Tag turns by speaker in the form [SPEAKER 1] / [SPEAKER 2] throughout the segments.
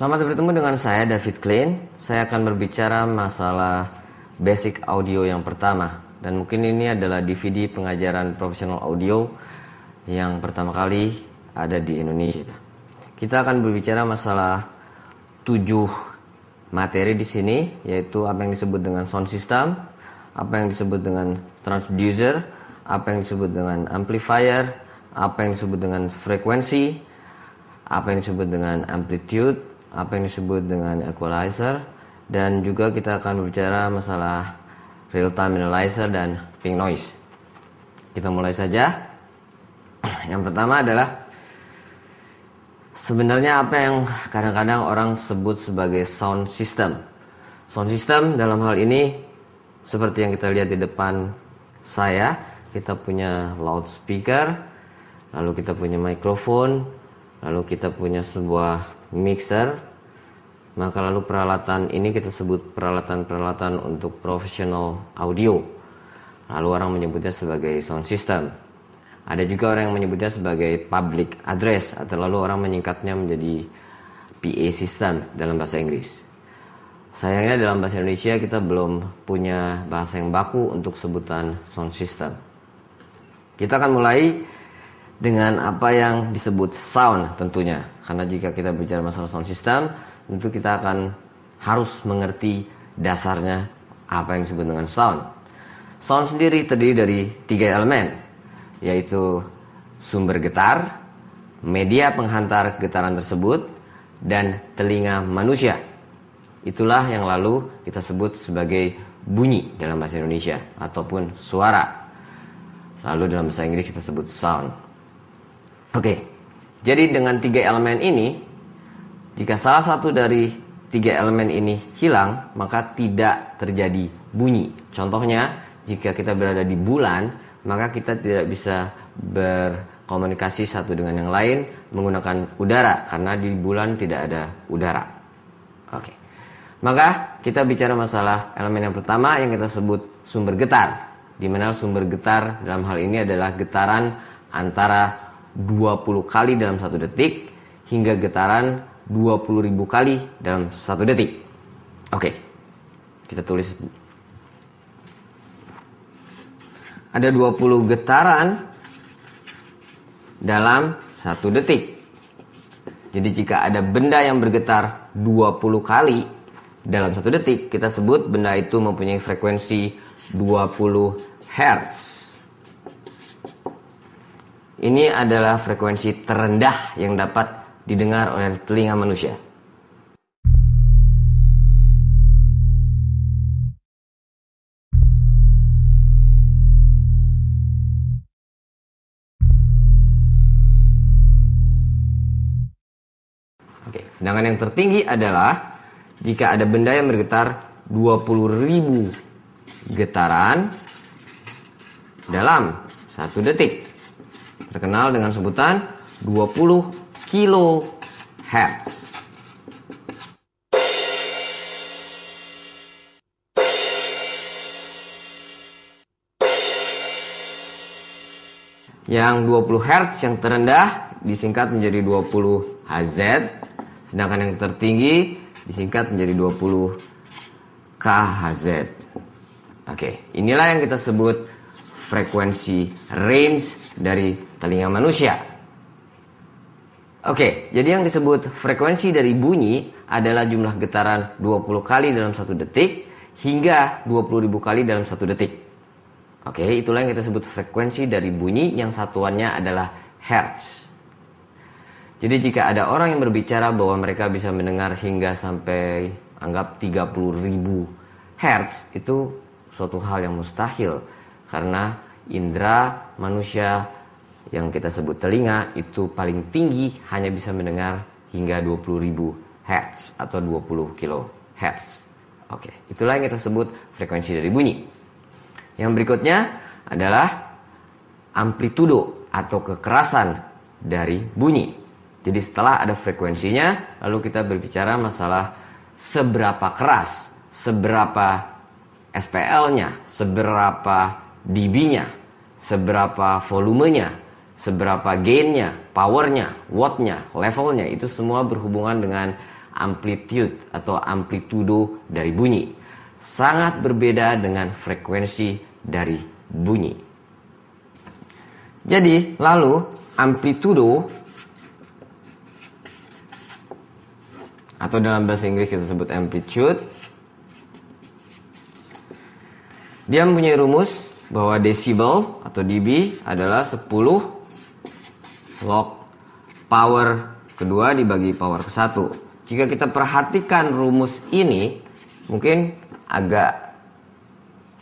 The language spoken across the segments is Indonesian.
[SPEAKER 1] Selamat bertemu dengan saya David Klein. Saya akan berbicara masalah basic audio yang pertama. Dan mungkin ini adalah DVD pengajaran profesional audio yang pertama kali ada di Indonesia. Kita akan berbicara masalah 7 materi di sini, yaitu apa yang disebut dengan sound system, apa yang disebut dengan transducer, apa yang disebut dengan amplifier, apa yang disebut dengan frekuensi, apa yang disebut dengan amplitude, apa yang disebut dengan equalizer, dan juga kita akan berbicara masalah real time analyzer dan pink noise. Kita mulai saja. Yang pertama adalah sebenarnya apa yang kadang-kadang orang sebut sebagai sound system. Sound system dalam hal ini seperti yang kita lihat di depan saya, kita punya loudspeaker, lalu kita punya mikrofon, lalu kita punya sebuah mixer. Maka lalu peralatan ini kita sebut peralatan-peralatan untuk professional audio. Lalu orang menyebutnya sebagai sound system. Ada juga orang yang menyebutnya sebagai public address, atau lalu orang menyingkatnya menjadi PA system dalam bahasa Inggris. Sayangnya dalam bahasa Indonesia kita belum punya bahasa yang baku untuk sebutan sound system. Kita akan mulai dengan apa yang disebut sound tentunya. Karena jika kita bicara masalah sound system, tentu kita akan harus mengerti dasarnya apa yang disebut dengan sound. Sound sendiri terdiri dari 3 elemen, yaitu sumber getar, media penghantar getaran tersebut, dan telinga manusia. Itulah yang lalu kita sebut sebagai bunyi dalam bahasa Indonesia ataupun suara. Lalu dalam bahasa Inggris kita sebut sound. Oke, jadi dengan 3 elemen ini, jika salah satu dari 3 elemen ini hilang, maka tidak terjadi bunyi. Contohnya, jika kita berada di bulan, maka kita tidak bisa berkomunikasi satu dengan yang lain menggunakan udara, karena di bulan tidak ada udara. Oke. Maka kita bicara masalah elemen yang pertama yang kita sebut sumber getar, di mana sumber getar dalam hal ini adalah getaran antara 20 kali dalam 1 detik hingga getaran 20.000 kali dalam 1 detik. Oke, kita tulis. Ada 20 getaran dalam 1 detik. Jadi jika ada benda yang bergetar 20 kali dalam 1 detik, kita sebut benda itu mempunyai frekuensi 20 Hz. Ini adalah frekuensi terendah yang dapat didengar oleh telinga manusia. Oke, sedangkan yang tertinggi adalah jika ada benda yang bergetar 20.000 getaran dalam 1 detik. Terkenal dengan sebutan 20 kilohertz. Yang 20 Hz yang terendah disingkat menjadi 20 Hz, sedangkan yang tertinggi disingkat menjadi 20 kHz. Oke, inilah yang kita sebut frekuensi range dari telinga manusia. Oke, jadi yang disebut frekuensi dari bunyi adalah jumlah getaran 20 kali dalam 1 detik hingga 20.000 kali dalam 1 detik. Oke, itulah yang kita sebut frekuensi dari bunyi yang satuannya adalah hertz. Jadi jika ada orang yang berbicara bahwa mereka bisa mendengar hingga sampai anggap 30.000 hertz, itu suatu hal yang mustahil karena indera manusia yang kita sebut telinga itu paling tinggi hanya bisa mendengar hingga 20.000 Hz atau 20 kHz. Oke, itulah yang kita sebut frekuensi dari bunyi. Yang berikutnya adalah amplitudo atau kekerasan dari bunyi. Jadi setelah ada frekuensinya, lalu kita berbicara masalah seberapa keras, seberapa SPL-nya, seberapa dB-nya, seberapa volumenya, seberapa gain-nya, power-nya, watt-nya, levelnya, itu semua berhubungan dengan amplitude atau amplitudo dari bunyi. Sangat berbeda dengan frekuensi dari bunyi. Jadi, lalu amplitudo atau dalam bahasa Inggris kita sebut amplitude, dia mempunyai rumus bahwa desibel atau dB adalah 10 log power kedua dibagi power ke-1. Jika kita perhatikan rumus ini, mungkin agak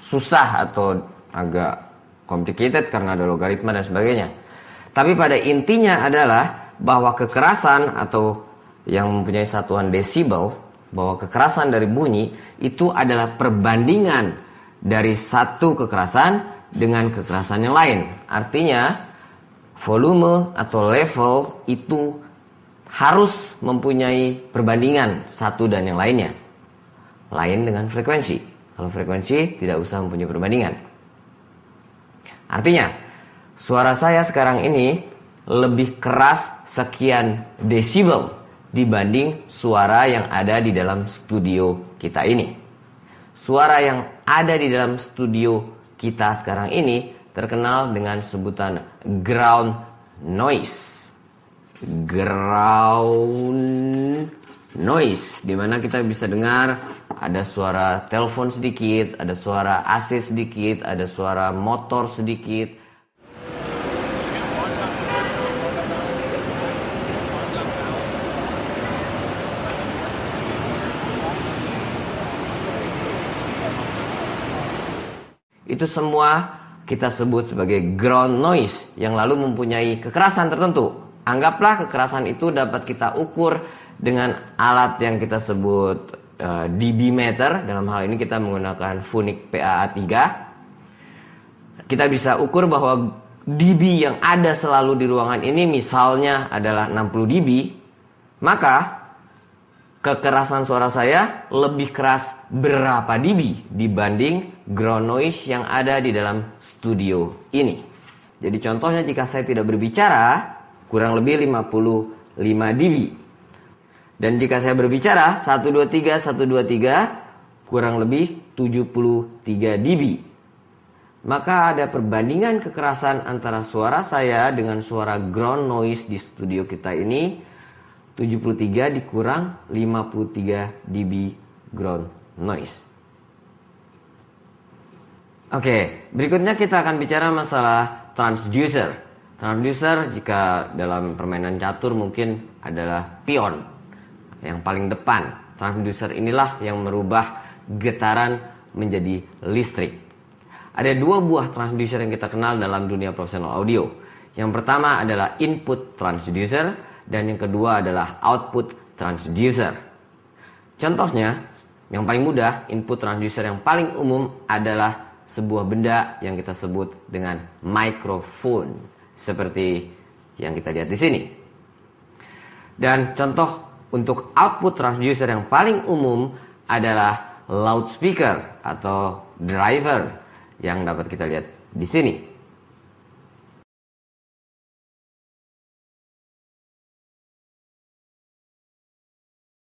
[SPEAKER 1] susah atau agak complicated karena ada logaritma dan sebagainya. Tapi pada intinya adalah bahwa kekerasan atau yang mempunyai satuan desibel, bahwa kekerasan dari bunyi itu adalah perbandingan dari satu kekerasan dengan kekerasan yang lain. Artinya volume atau level itu harus mempunyai perbandingan satu dan yang lainnya. Lain dengan frekuensi. Kalau frekuensi tidak usah mempunyai perbandingan. Artinya suara saya sekarang ini lebih keras sekian desibel dibanding suara yang ada di dalam studio kita ini. Suara yang ada di dalam studio kita sekarang ini terkenal dengan sebutan ground noise. Ground noise, di mana kita bisa dengar ada suara telepon sedikit, ada suara AC sedikit, ada suara motor sedikit. Itu semua kita sebut sebagai ground noise yang lalu mempunyai kekerasan tertentu. Anggaplah kekerasan itu dapat kita ukur dengan alat yang kita sebut dB meter. Dalam hal ini kita menggunakan Phonic PAA3. Kita bisa ukur bahwa dB yang ada selalu di ruangan ini misalnya adalah 60 dB. Maka kekerasan suara saya lebih keras berapa dB dibanding ground noise yang ada di dalam studio ini. Jadi contohnya jika saya tidak berbicara, kurang lebih 55 dB. Dan jika saya berbicara 123 123 kurang lebih 73 dB. Maka ada perbandingan kekerasan antara suara saya dengan suara ground noise di studio kita ini. 73 dikurang 53 dB ground noise. Oke, berikutnya kita akan bicara masalah transducer. Transducer jika dalam permainan catur mungkin adalah pion yang paling depan. Transducer inilah yang merubah getaran menjadi listrik. Ada dua buah transducer yang kita kenal dalam dunia profesional audio. Yang pertama adalah input transducer dan yang kedua adalah output transducer. Contohnya, yang paling mudah, input transducer yang paling umum adalah sebuah benda yang kita sebut dengan microphone, seperti yang kita lihat di sini. Dan contoh untuk output transducer yang paling umum adalah loudspeaker atau driver yang dapat kita lihat di sini.